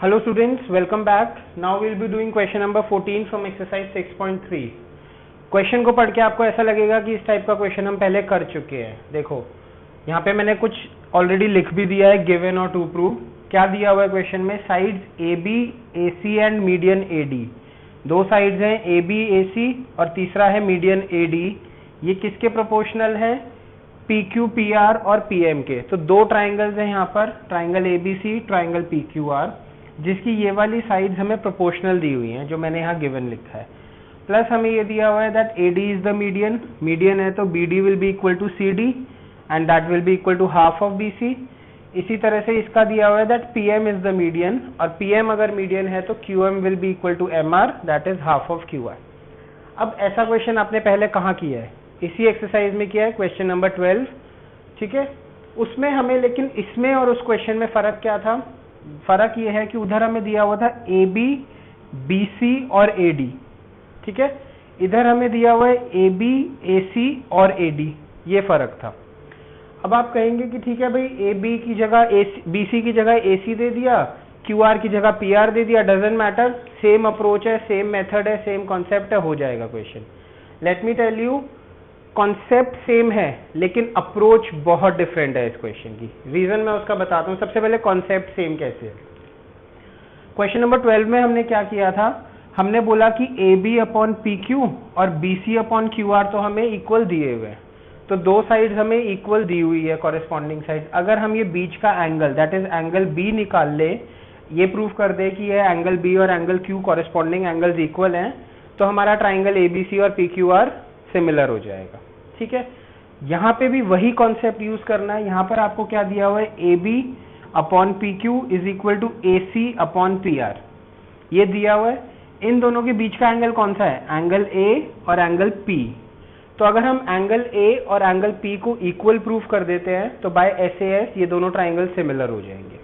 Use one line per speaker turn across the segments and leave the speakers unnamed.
Hello students, welcome back. Now we will be doing question number 14 from exercise 6.3. Question को पढ़ के आपको ऐसा लगेगा कि इस टाइप का क्वेश्चन हम पहले कर चुके हैं। देखो यहाँ पे मैंने कुछ ऑलरेडी लिख भी दिया है, गिवन और टू प्रूव। क्या दिया हुआ है क्वेश्चन में? Sides A B A C and median A D. दो sides A B B A सी और तीसरा है मीडियन ए डी। ये किसके प्रोपोर्शनल है? पी क्यू पी आर और पी एम के। तो दो ट्राइंगल्स हैं यहाँ पर, triangle A B C, triangle P Q R, जिसकी ये वाली साइड्स हमें प्रोपोर्शनल दी हुई हैं, जो मैंने यहाँ गिवन लिखा है। प्लस हमें ये दिया हुआ है that A D is the median. Median है तो B D will be equal to C D and that will be equal to half of B C. इसी तरह से इसका दिया हुआ है that P M is the median, और पी एम अगर मीडियन है तो Q M will be equal to M R, that is half of Q R. अब ऐसा क्वेश्चन आपने पहले कहाँ किया है? इसी एक्सरसाइज में किया है, क्वेश्चन नंबर 12। ठीक है, उसमें हमें, लेकिन इसमें और उस क्वेश्चन में फर्क क्या था? फर्क ये है कि उधर हमें दिया हुआ था ए बी बी सी और ए डी। ठीक है, इधर हमें दिया हुआ है ए बी ए सी और ए डी। ये फर्क था। अब आप कहेंगे कि ठीक है भाई, ए बी की जगह बी सी की जगह ए सी दे दिया, क्यू आर की जगह पी आर दे दिया, डजेंट मैटर, सेम अप्रोच है, सेम मेथड है, सेम कॉन्सेप्ट है, हो जाएगा question. Let me tell you, concept same है लेकिन अप्रोच बहुत डिफरेंट है इस क्वेश्चन की। रीजन मैं उसका बताता हूं। सबसे पहले कॉन्सेप्ट सेम कैसे है। क्वेश्चन नंबर 12 में हमने क्या किया था? हमने बोला कि A B upon P Q और B C upon Q R तो हमें इक्वल दिए हुए हैं, तो दो साइड्स हमें इक्वल दी हुई है, कॉरेस्पॉन्डिंग साइड। अगर हम ये बीच का angle, that is angle B निकाल ले, ये प्रूव कर दे कि ये एंगल बी और angle Q corresponding angles equal हैं, तो हमारा ट्राइंगल ए बी सी और पी क्यू आर सिमिलर हो जाएगा। ठीक है, यहाँ पे भी वही कॉन्सेप्ट यूज करना है। यहाँ पर आपको क्या दिया हुआ है? A B upon P Q is equal to A C upon P R, ये दिया हुआ है। इन दोनों के बीच का एंगल कौन सा है? एंगल ए और एंगल पी। तो अगर हम एंगल ए और एंगल पी को इक्वल प्रूफ कर देते हैं तो बाय एस ए एस ये दोनों ट्राइंगल सिमिलर हो जाएंगे।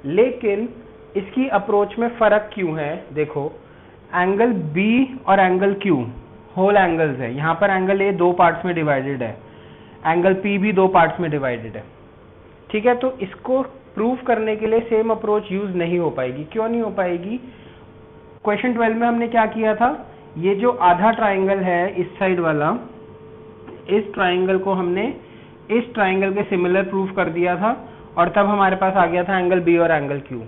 लेकिन इसकी अप्रोच में फर्क क्यों है? देखो, एंगल बी और एंगल क्यू होल एंगल्स है। यहाँ पर एंगल ए दो पार्ट्स में डिवाइडेड है, एंगल पी भी दो पार्ट्स में डिवाइडेड है। ठीक है, तो इसको प्रूव करने के लिए सेम अप्रोच यूज नहीं हो पाएगी। क्यों नहीं हो पाएगी? क्वेश्चन 12 में हमने क्या किया था? ये जो आधा ट्राइंगल है इस साइड वाला, इस ट्राइंगल को हमने इस ट्राइंगल के सिमिलर प्रूव कर दिया था, और तब हमारे पास आ गया था एंगल बी और एंगल क्यू।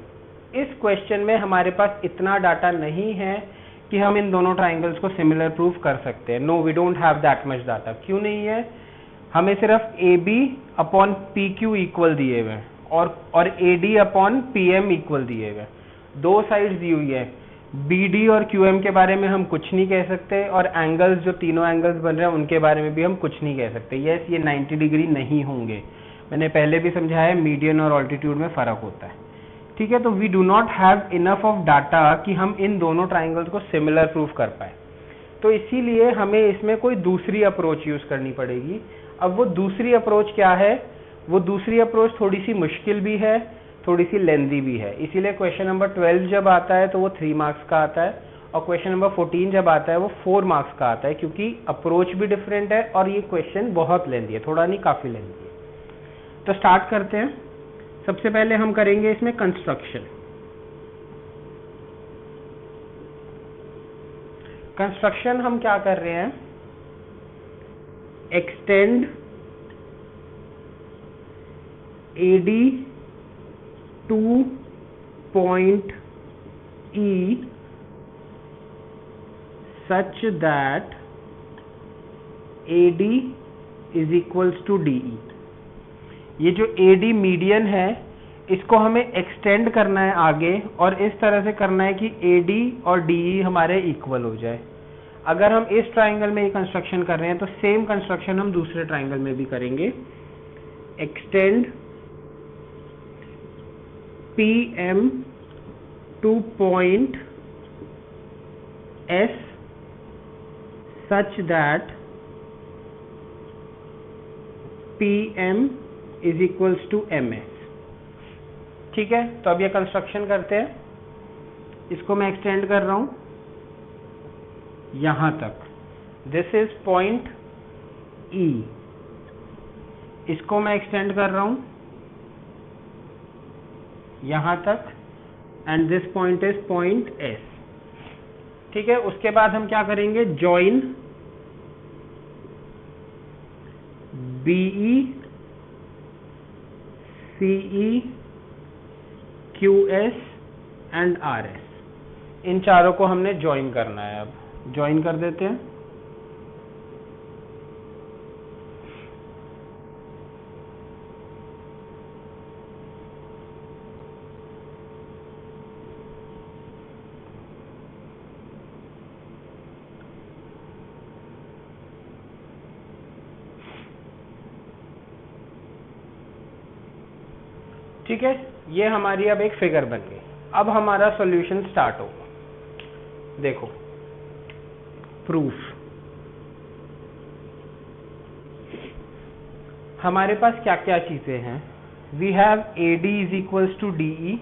इस क्वेश्चन में हमारे पास इतना डाटा नहीं है कि हम इन दोनों ट्राइंगल्स को सिमिलर प्रूफ कर सकते हैं। No, we don't have that much data. क्यों नहीं है? हमें सिर्फ A B upon P Q equal दिए हुए हैं और A D upon P M equal दिए हुए हैं। दो साइड्स दी हुई है। बी डी और क्यू एम के बारे में हम कुछ नहीं कह सकते, और एंगल्स जो तीनों एंगल्स बन रहे हैं उनके बारे में भी हम कुछ नहीं कह सकते। यस, ये 90 डिग्री नहीं होंगे। मैंने पहले भी समझाया, मीडियन और ऑल्टीट्यूड में फर्क होता है। ठीक है, तो we do not have enough of data कि हम इन दोनों ट्राइंगल्स को सिमिलर प्रूफ कर पाए। तो इसीलिए हमें इसमें कोई दूसरी अप्रोच यूज करनी पड़ेगी। अब वो दूसरी अप्रोच क्या है? वो दूसरी अप्रोच थोड़ी सी मुश्किल भी है, थोड़ी सी लेंदी भी है। इसीलिए क्वेश्चन नंबर 12 जब आता है तो वो 3 मार्क्स का आता है, और क्वेश्चन नंबर 14 जब आता है वो 4 मार्क्स का आता है, क्योंकि अप्रोच भी डिफरेंट है और ये क्वेश्चन बहुत लेंदी है, थोड़ा नहीं काफी लेंदी है। तो स्टार्ट करते हैं। सबसे पहले हम करेंगे इसमें कंस्ट्रक्शन। कंस्ट्रक्शन हम क्या कर रहे हैं? Extend A D to point E such that A D is equals to D E. ये जो ए डी मीडियन है, इसको हमें एक्सटेंड करना है आगे, और इस तरह से करना है कि ए डी और डी ई हमारे इक्वल हो जाए। अगर हम इस ट्राइंगल में ये कंस्ट्रक्शन कर रहे हैं तो सेम कंस्ट्रक्शन हम दूसरे ट्राइंगल में भी करेंगे। Extend P M to point S such that P M is equals to M S. ठीक है, तो अब ये कंस्ट्रक्शन करते हैं। इसको मैं एक्सटेंड कर रहा हूं यहां तक, दिस इज पॉइंट ई। इसको मैं एक्सटेंड कर रहा हूं यहां तक, and this point is point S. ठीक है, उसके बाद हम क्या करेंगे, join B E C E Q S and R S, इन चारों को हमने ज्वाइन करना है। अब ज्वाइन कर देते हैं। ठीक है, ये हमारी अब एक फिगर बन गई। अब हमारा सॉल्यूशन स्टार्ट होगा। देखो प्रूफ, हमारे पास क्या क्या चीजें हैं। We have AD is equals to DE,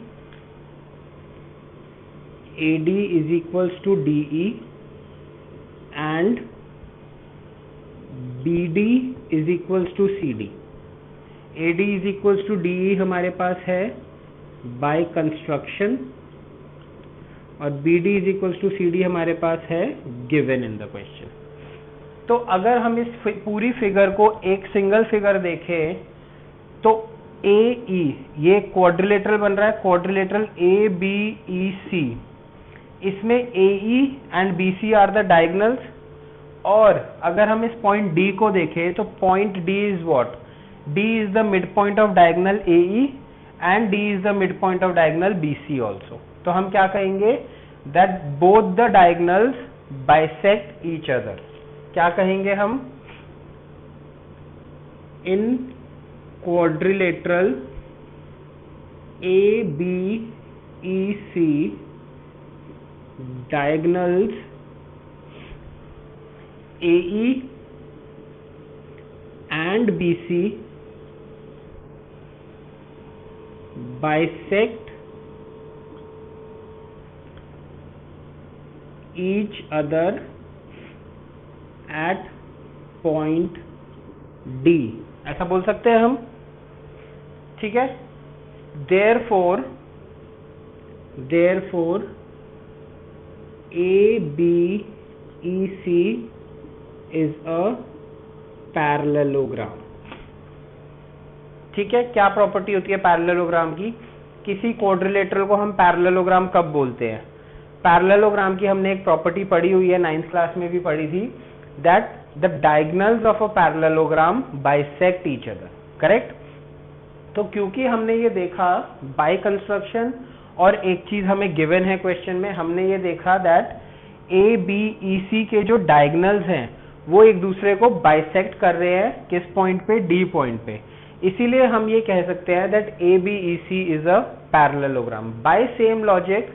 AD is equals to DE and BD is equals to CD। AD is equals to DE हमारे पास है बाय कंस्ट्रक्शन, और BD is equals to CD हमारे पास है गिवन इन द क्वेश्चन। तो अगर हम इस पूरी फिगर को एक सिंगल फिगर देखें तो AE, ये क्वाड्रिलेटरल बन रहा है, क्वाड्रिलेटरल ABEC, इसमें AE and BC are the diagonals. और अगर हम इस पॉइंट D को देखें तो point D is what, D is the midpoint of diagonal AE and D is the midpoint of diagonal BC also. तो हम क्या कहेंगे, that both the diagonals bisect each other. क्या कहेंगे हम, in quadrilateral ABEC diagonals AE and BC bisect each other at point D, ऐसा बोल सकते हैं हम। ठीक है, therefore ABEC is a parallelogram. ठीक है, क्या प्रॉपर्टी होती है पैरेललोग्राम की, किसी क्वाड्रिलेटरल को हम पैरेललोग्राम कब बोलते हैं। पैरेललोग्राम की हमने एक प्रॉपर्टी पढ़ी हुई है, 9th क्लास में भी पढ़ी थी, that the diagonals of a parallelogram bisect each other. Correct. तो क्योंकि हमने ये देखा बाय कंस्ट्रक्शन, और एक चीज हमें गिवन है क्वेश्चन में, हमने ये देखा दैट ABEC के जो डायगोनल्स हैं वो एक दूसरे को बाइसेक्ट कर रहे हैं, किस पॉइंट पे, D पॉइंट पे। इसीलिए हम ये कह सकते हैं that ABEC is a parallelogram. By same logic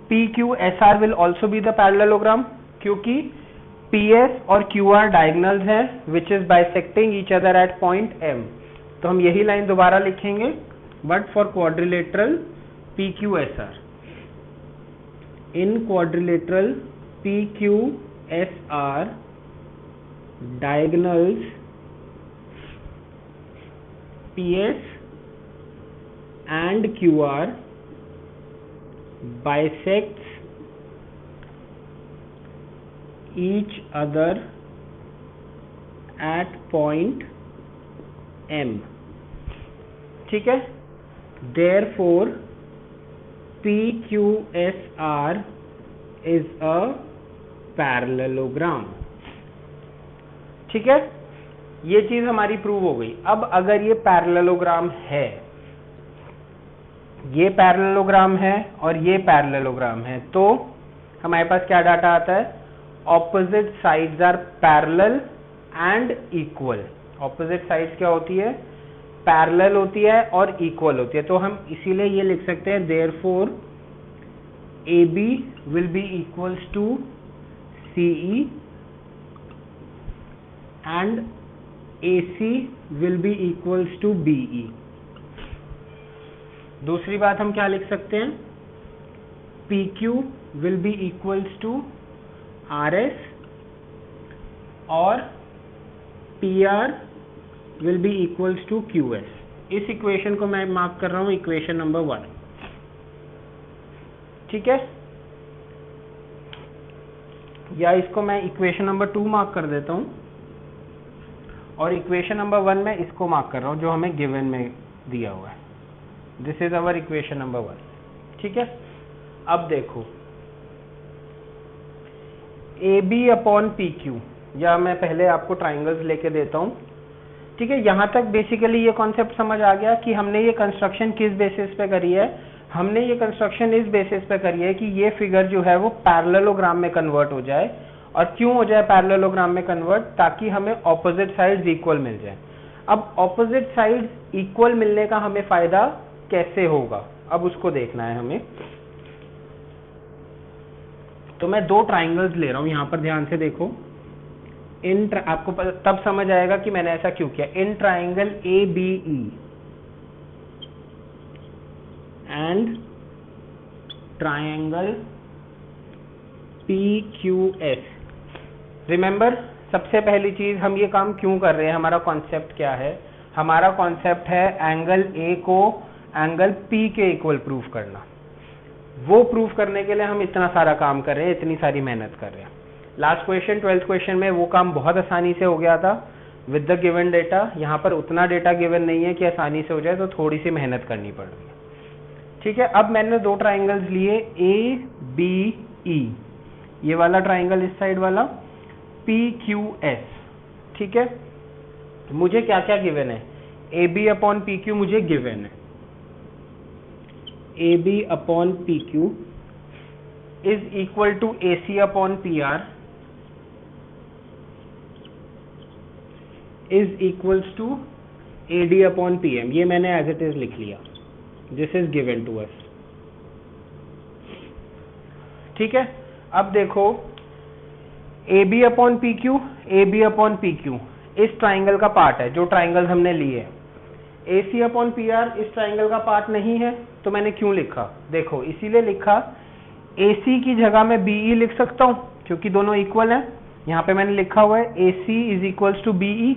PQSR will also be the parallelogram, क्योंकि PS और QR डायगोनल्स हैं which is bisecting each other at point M। तो हम यही लाइन दोबारा लिखेंगे, but for quadrilateral PQSR, in quadrilateral PQSR diagonals PS and QR bisects each other at point M. ठीक है, therefore PQSR is a parallelogram। ठीक है, ये चीज हमारी प्रूव हो गई। अब अगर ये पैरेललोग्राम है, ये पैरेललोग्राम है और ये पैरेललोग्राम है, तो हमारे पास क्या डाटा आता है, opposite sides are parallel and equal. Opposite sides क्या होती है, पैरेलल होती है और इक्वल होती है। तो हम इसीलिए ये लिख सकते हैं therefore AB will be equals to CE and AC will be equals to BE। दूसरी बात हम क्या लिख सकते हैं, PQ will be equals to RS और PR will be equals to QS। इस इक्वेशन को मैं मार्क कर रहा हूं इक्वेशन नंबर 1। ठीक है, या इसको मैं इक्वेशन नंबर 2 मार्क कर देता हूं और इक्वेशन नंबर 1 में इसको मार्क कर रहा हूं जो हमें गिवन में दिया हुआ है। This is our equation number 1। ठीक है, अब देखो A B upon P Q, या मैं पहले आपको ट्राइंगल्स लेके देता हूं। ठीक है, यहां तक बेसिकली ये कॉन्सेप्ट समझ आ गया कि हमने ये कंस्ट्रक्शन किस बेसिस पे करी है। हमने ये कंस्ट्रक्शन इस बेसिस पे करी है कि ये फिगर जो है वो पैरेललोग्राम में कन्वर्ट हो जाए। और क्यों हो जाए पैरेललोग्राम में कन्वर्ट? ताकि हमें ऑपोजिट साइड्स इक्वल मिल जाए। अब ऑपोजिट साइड्स इक्वल मिलने का हमें फायदा कैसे होगा, अब उसको देखना है हमें। तो मैं दो ट्राइंगल्स ले रहा हूं, यहां पर ध्यान से देखो। आपको तब समझ आएगा कि मैंने ऐसा क्यों किया। In triangle A B E and triangle P Q S. Remember, सबसे पहली चीज हम ये काम क्यों कर रहे हैं, हमारा कॉन्सेप्ट क्या है? हमारा कॉन्सेप्ट है एंगल ए को एंगल पी के इक्वल प्रूफ करना। वो प्रूफ करने के लिए हम इतना सारा काम कर रहे हैं, इतनी सारी मेहनत कर रहे हैं। लास्ट क्वेश्चन 12th क्वेश्चन में वो काम बहुत आसानी से हो गया था विद द गिवन डेटा। यहाँ पर उतना डेटा गिवन नहीं है कि आसानी से हो जाए, तो थोड़ी सी मेहनत करनी पड़ रही है। ठीक है, अब मैंने दो ट्राइंगल्स लिए ए बी ई, ये वाला ट्राइंगल इस साइड वाला, पी क्यू एस। ठीक है, मुझे क्या क्या गिवन है? A B upon P Q मुझे गिवन है। A B upon P Q is equal to A C upon P R is equals to A D upon P M. ये मैंने एज इट इज लिख लिया, this is given to us. ठीक है, अब देखो A B upon P Q, A B upon P Q इस triangle का पार्ट है, जो ट्राइंगल हमने लिए। A C upon P are इस ट्राइंगल का पार्ट नहीं है, तो मैंने क्यों लिखा? देखो, इसीलिए लिखा ए सी की जगह मैं बी ई लिख सकता हूं क्योंकि दोनों इक्वल हैं। यहां पे मैंने लिखा हुआ है A C is equals to B E.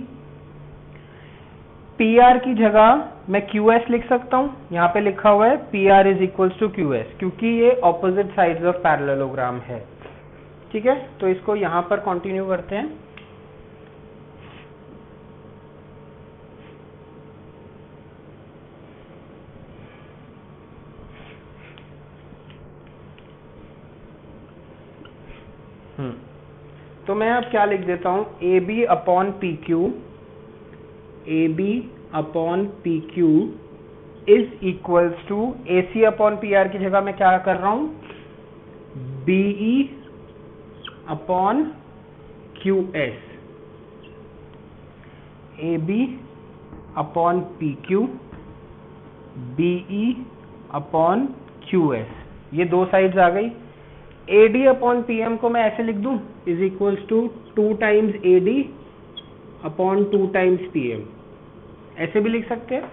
P R की जगह मैं क्यू एस लिख सकता हूं, यहां पे लिखा हुआ है P R is equals to Q S, क्योंकि ये ऑपोजिट साइड्स ऑफ पैरेललोग्राम है। ठीक है, तो इसको यहां पर कंटिन्यू करते हैं। तो मैं अब क्या लिख देता हूं? A B upon P Q, A B upon P Q is equals to A C upon P R की जगह मैं क्या कर रहा हूं? B E upon Q S. A B upon P Q, B E upon Q S, ये दो sides आ गई। A D upon P M को मैं ऐसे लिख दूं, is equals to 2 times A D upon 2 times P M. ऐसे भी लिख सकते हैं,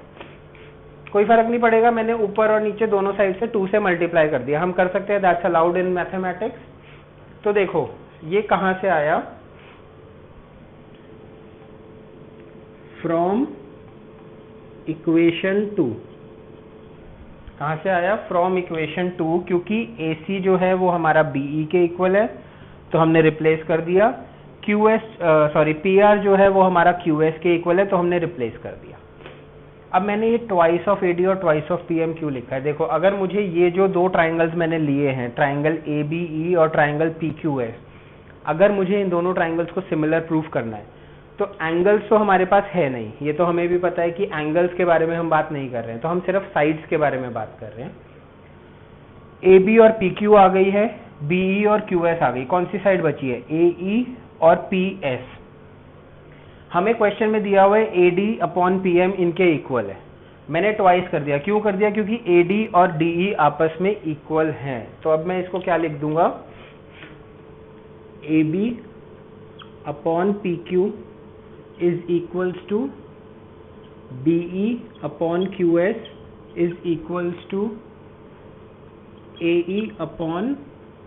कोई फर्क नहीं पड़ेगा। मैंने ऊपर और नीचे दोनों साइड से 2 से मल्टीप्लाई कर दिया। हम कर सकते हैं, दैट्स अलाउड इन मैथमेटिक्स। तो देखो ये कहां से आया? From equation 2। कहां से आया? फ्रॉम इक्वेशन 2, क्योंकि ए सी जो है वो हमारा बी ई के इक्वल है, तो हमने रिप्लेस कर दिया। क्यू एस पी आर जो है वो हमारा क्यू एस के इक्वल है, तो हमने रिप्लेस कर दिया। अब मैंने ये ट्वाइस ऑफ ए डी और ट्वाइस ऑफ पी एम क्यों लिखा है? देखो, अगर मुझे ये जो दो ट्राइंगल्स मैंने लिए हैं, ट्राइंगल ए बी ई और ट्राइंगल पी क्यू एस, अगर मुझे इन दोनों ट्राइंगल्स को सिमिलर प्रूफ करना है, तो एंगल्स तो हमारे पास है नहीं। ये तो हमें भी पता है कि एंगल्स के बारे में हम बात नहीं कर रहे हैं, तो हम सिर्फ साइड्स के बारे में बात कर रहे हैं। ए बी और पी क्यू आ गई है, बी ई और क्यू एस आ गई। कौन सी साइड बची है? ए ई और पी एस। हमें क्वेश्चन में दिया हुआ है A D upon P M इनके इक्वल है। मैंने ट्वाइस कर दिया। क्यों कर दिया? क्योंकि ए डी और डी ई आपस में इक्वल हैं। तो अब मैं इसको क्या लिख दूंगा? A B upon P Q is equals to BE upon QS is equals to AE upon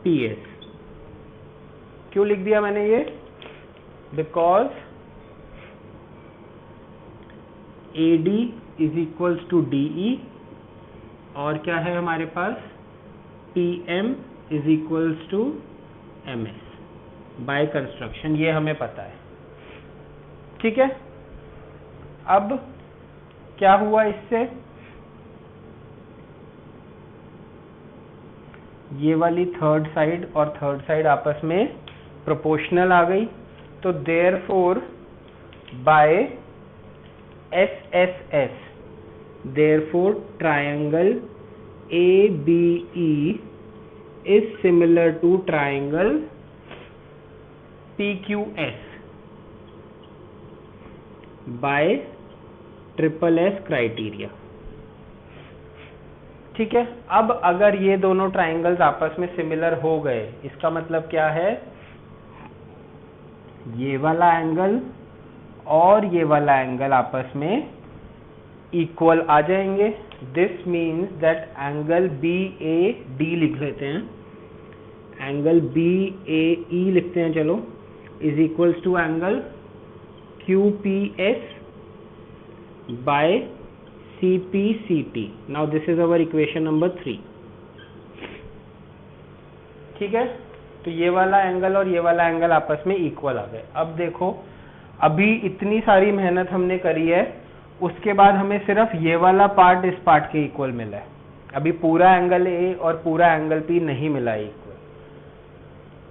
PS। क्यों लिख दिया मैंने ये? Because AD is equals to DE और क्या है हमारे पास? PM is equals to MS by construction, ये हमें पता है। ठीक है, अब क्या हुआ इससे, ये वाली थर्ड साइड और थर्ड साइड आपस में प्रोपोर्शनल आ गई, तो therefore by SSS, therefore triangle ABE is similar to triangle PQS by triple S criteria. ठीक है, अब अगर ये दोनों ट्राइंगल्स आपस में सिमिलर हो गए, इसका मतलब क्या है, ये वाला एंगल और ये वाला एंगल आपस में इक्वल आ जाएंगे। This means that angle BAD लिख लेते हैं, एंगल BAE लिखते हैं, चलो, is equals to angle QPS by CPCT। Now this is our equation number 3। ठीक है, तो ये वाला एंगल और ये वाला एंगल आपस में इक्वल आ गए। अब देखो, अभी इतनी सारी मेहनत हमने करी है, उसके बाद हमें सिर्फ ये वाला पार्ट इस पार्ट के इक्वल मिला है, अभी पूरा एंगल A और पूरा एंगल P नहीं मिला है इक्वल।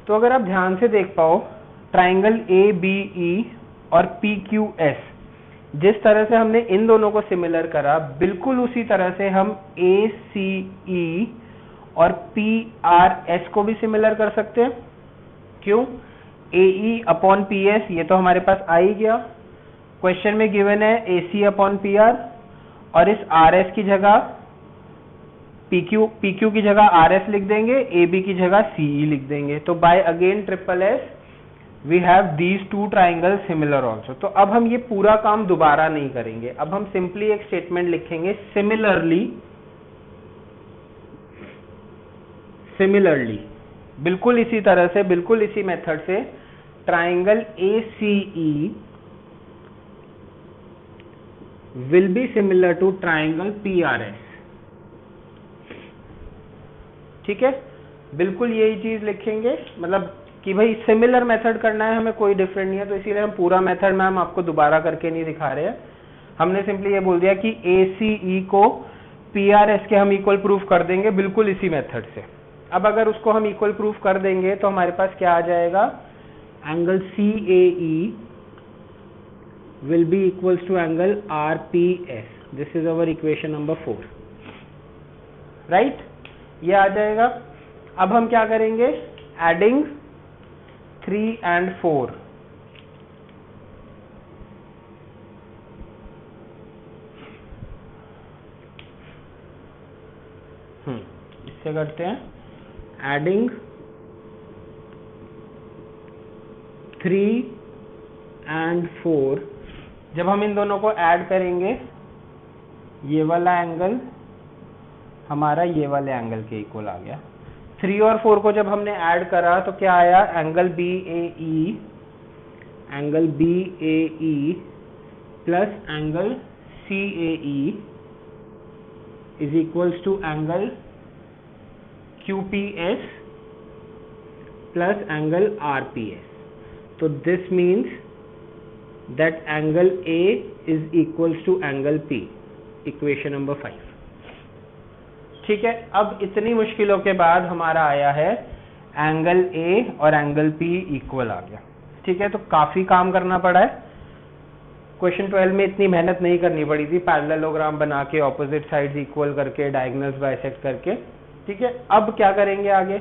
तो अगर आप ध्यान से देख पाओ, ट्राइंगल ABE और PQS, जिस तरह से हमने इन दोनों को सिमिलर करा, बिल्कुल उसी तरह से हम ACE और PRS को भी सिमिलर कर सकते हैं। क्यों? AE अपॉन PS, ये तो हमारे पास आ ही गया, क्वेश्चन में गिवन है AC अपॉन PR, और इस RS की जगह PQ की जगह RS लिख देंगे, AB की जगह CE लिख देंगे। तो by again triple S we have these two triangle similar also. तो अब हम ये पूरा काम दोबारा नहीं करेंगे, अब हम सिंपली एक स्टेटमेंट लिखेंगे, सिमिलरली बिल्कुल इसी तरह से, बिल्कुल इसी मेथड से triangle ACE will be similar to triangle PRS। ठीक है, बिल्कुल यही चीज लिखेंगे, मतलब कि भाई सिमिलर मेथड करना है हमें, कोई डिफरेंट नहीं है, तो इसीलिए हम पूरा मेथड में हम आपको दोबारा करके नहीं दिखा रहे हैं। हमने सिंपली ये बोल दिया कि ACE को PRS के हम इक्वल प्रूफ कर देंगे बिल्कुल इसी मेथड से। अब अगर उसको हम इक्वल प्रूफ कर देंगे तो हमारे पास क्या आ जाएगा, angle CAE will be equals to angle RPS। this is our equation number 4, right? ये आ जाएगा। अब हम क्या करेंगे, एडिंग 3 and 4, इससे करते हैं एडिंग 3 and 4। जब हम इन दोनों को ऐड करेंगे, ये वाला एंगल हमारा ये वाले एंगल के इक्वल आ गया। 3 और 4 को जब हमने ऐड करा तो क्या आया, angle BAE plus angle CAE is equals to angle QPS plus angle RPS। तो this means that angle A is equals to angle P, equation number 5। ठीक है, अब इतनी मुश्किलों के बाद हमारा आया है एंगल A और एंगल P इक्वल आ गया। ठीक है, तो काफी काम करना पड़ा है। क्वेश्चन 12 में इतनी मेहनत नहीं करनी पड़ी थी, पैरेललोग्राम बना के ऑपोजिट साइड्स इक्वल करके डायगोनल्स बाइसेक्ट करके। ठीक है, अब क्या करेंगे आगे,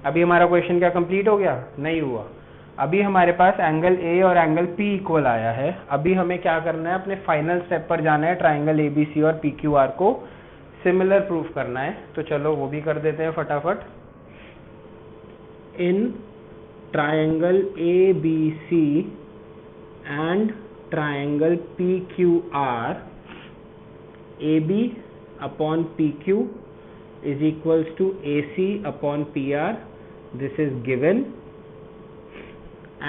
अभी हमारा क्वेश्चन क्या कंप्लीट हो गया? नहीं हुआ। अभी हमारे पास एंगल A और एंगल P इक्वल आया है। अभी हमें क्या करना है, अपने फाइनल स्टेप पर जाना है, ट्राइंगल ABC और PQR को सिमिलर प्रूफ करना है। तो चलो वो भी कर देते हैं फटाफट। In triangle ABC and triangle PQR, AB upon PQ is equals to AC upon PR, this is given,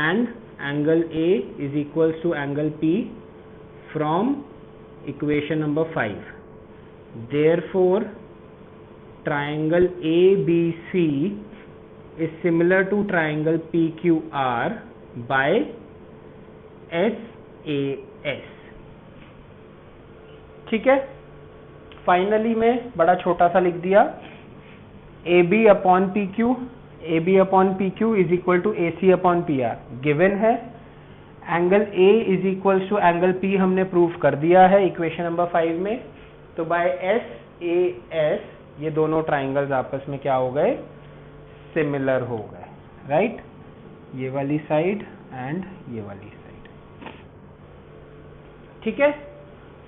and angle A is equals to angle P from equation number 5। therefore triangle ABC is similar to triangle PQR by SAS. ठीक है, finally मैं बड़ा छोटा सा लिख दिया AB upon PQ is equal to AC upon PR given है। Angle A is equal to angle P हमने प्रूव कर दिया है इक्वेशन नंबर 5 में। तो बाय SAS ये दोनों ट्राइंगल्स आपस में क्या हो गए, सिमिलर हो गए, राइट। ये वाली साइड एंड ये वाली साइड, ठीक है,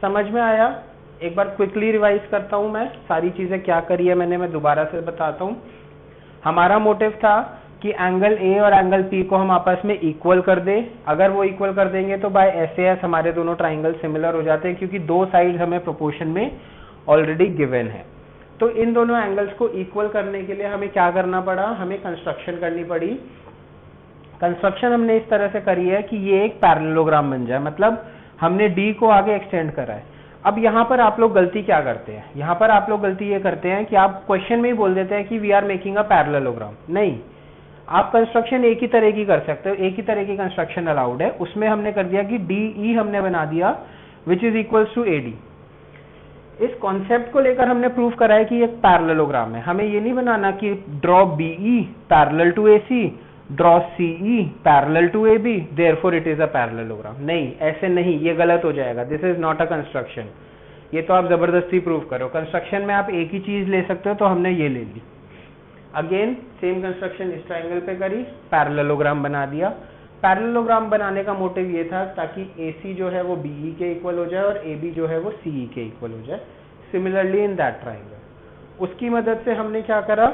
समझ में आया। एक बार क्विकली रिवाइज करता हूं मैं सारी चीजें क्या करी है मैंने, मैं दोबारा से बताता हूं। हमारा मोटिव था कि एंगल A और एंगल P को हम आपस में इक्वल कर दें। अगर वो इक्वल कर देंगे तो बाय SAS हमारे दोनों ट्राइंगल सिमिलर हो जाते हैं, क्योंकि दो साइड्स हमें प्रोपोर्शन में ऑलरेडी गिवन है। तो इन दोनों एंगल्स को इक्वल करने के लिए हमें क्या करना पड़ा, हमें कंस्ट्रक्शन करनी पड़ी। कंस्ट्रक्शन हमने इस तरह से करी है कि ये एक पैरेललोग्राम बन जाए, मतलब हमने D को आगे एक्सटेंड करा है। अब यहाँ पर आप लोग गलती क्या करते हैं, यहाँ पर आप लोग गलती ये करते हैं कि आप क्वेश्चन में ही बोल देते हैं कि we are making a parallelogram. नहीं, आप कंस्ट्रक्शन एक ही तरह की कर सकते हो, एक ही तरह की कंस्ट्रक्शन अलाउड है। उसमें हमने कर दिया कि DE हमने बना दिया which is equals to AD। इस कॉन्सेप्ट को लेकर हमने प्रूव करा है कि ये पैरेललोग्राम है। हमें ये नहीं बनाना कि draw BE parallel to AC, draw CE parallel to AB, therefore it is a parallelogram. नहीं, ऐसे नहीं, ये गलत हो जाएगा। This is not a construction. ये तो आप जबरदस्ती प्रूव करो। कंस्ट्रक्शन में आप एक ही चीज ले सकते हो, तो हमने ये ले ली। अगेन सेम कंस्ट्रक्शन इस ट्राइंगल पे करी, पैरेललोग्राम बना दिया। पैरेललोग्राम बनाने का मोटिव ये था ताकि AC जो है वो BE के इक्वल हो जाए और AB जो है वो CE के इक्वल हो जाए। सिमिलरली इन दैट ट्राइंगल, उसकी मदद से हमने क्या करा,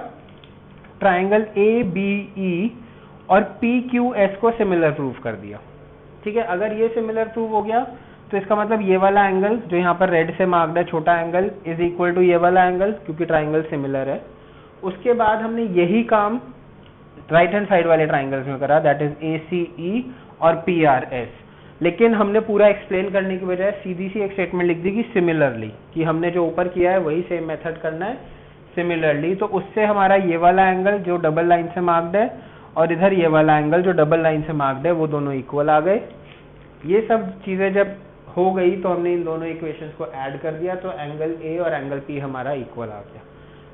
ट्राइंगल ABE और PQS को सिमिलर प्रूव कर दिया। ठीक है, अगर ये सिमिलर प्रूव हो गया तो इसका मतलब ये वाला एंगल जो यहाँ पर रेड से मार्क्ड है, छोटा एंगल, इज इक्वल टू ये वाला एंगल, क्योंकि ट्राइंगल सिमिलर है। उसके बाद हमने यही काम राइट हैंड साइड वाले ट्राइंगल्स में करा, दैट इज ACE और PRS। लेकिन हमने पूरा एक्सप्लेन करने की बजाय सीधी सी एक स्टेटमेंट लिख दी कि सिमिलरली, कि हमने जो ऊपर किया है वही सेम मेथड करना है सिमिलरली। तो उससे हमारा ये वाला एंगल जो डबल लाइन से मार्क्ड है और इधर ये वाला एंगल जो डबल लाइन से मार्क्ड है, वो दोनों इक्वल आ गए। ये सब चीजें जब हो गई तो हमने इन दोनों इक्वेशंस को ऐड कर दिया, तो एंगल A और एंगल P हमारा इक्वल आ गया।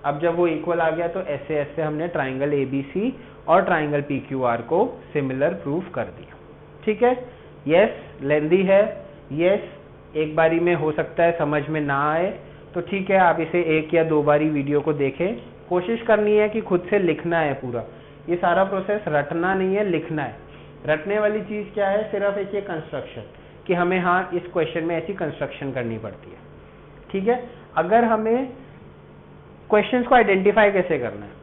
अब जब वो इक्वल आ गया तो SAS से हमने ट्राइंगल ABC और ट्राइंगल PQR को सिमिलर प्रूफ कर दिया। ठीक है, यस लेंदी है, यस एक बारी में हो सकता है समझ में ना आए, तो ठीक है आप इसे एक या दो बारी वीडियो को देखें। कोशिश करनी है कि खुद से लिखना है पूरा, ये सारा प्रोसेस रटना नहीं है, लिखना है। रटने वाली चीज क्या है, सिर्फ एक ये कंस्ट्रक्शन, कि हमें हाँ इस क्वेश्चन में ऐसी कंस्ट्रक्शन करनी पड़ती है। ठीक है, अगर हमें क्वेश्चंस को आइडेंटिफाई कैसे करना है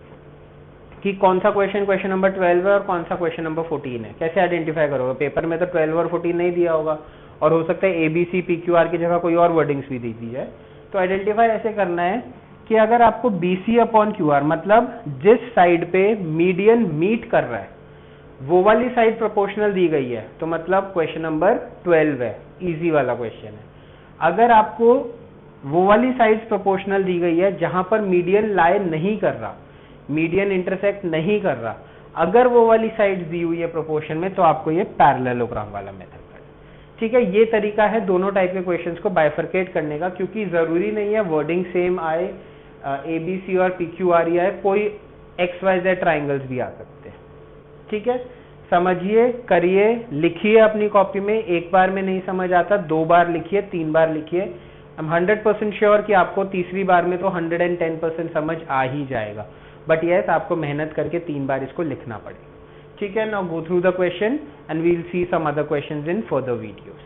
कि कौन सा क्वेश्चन नंबर 12 है और कौन सा क्वेश्चन नंबर 14 है, कैसे आइडेंटिफाई करोगे? पेपर में तो 12 और 14 नहीं दिया होगा, और हो सकता है ABC PQR की जगह कोई और वर्डिंग्स भी दे दी जाए। तो आइडेंटिफाई ऐसे करना है कि अगर आपको BC अपॉन QR, मतलब जिस साइड पे मीडियन मीट कर रहा है वो वाली साइड प्रोपोर्शनल दी गई है, तो मतलब क्वेश्चन नंबर 12 है, इजी वाला क्वेश्चन है। अगर आपको वो वाली साइड प्रोपोर्शनल दी गई है जहां पर मीडियन लाई नहीं कर रहा, मीडियन इंटरसेक्ट नहीं कर रहा, अगर वो वाली साइड दी हुई है प्रोपोर्शन में, तो आपको ये पैरेललोग्राम वाला मेथड करना। ठीक है, ये तरीका है दोनों टाइप के क्वेश्चंस को बाइफरकेट करने का, क्योंकि जरूरी नहीं है वर्डिंग सेम आए, ABC और PQR आए, कोई XYZ ट्राइंगल्स भी आ सकते हैं। ठीक है, समझिए, करिए, लिखिए अपनी कॉपी में। एक बार में नहीं समझ आता, 2 बार लिखिए, 3 बार लिखिए। आई एम 100% श्योर कि आपको तीसरी बार में तो 110% समझ आ ही जाएगा, बट यस आपको मेहनत करके 3 बार इसको लिखना पड़ेगा। ठीक है, now go through the question and we will see some other questions in further videos.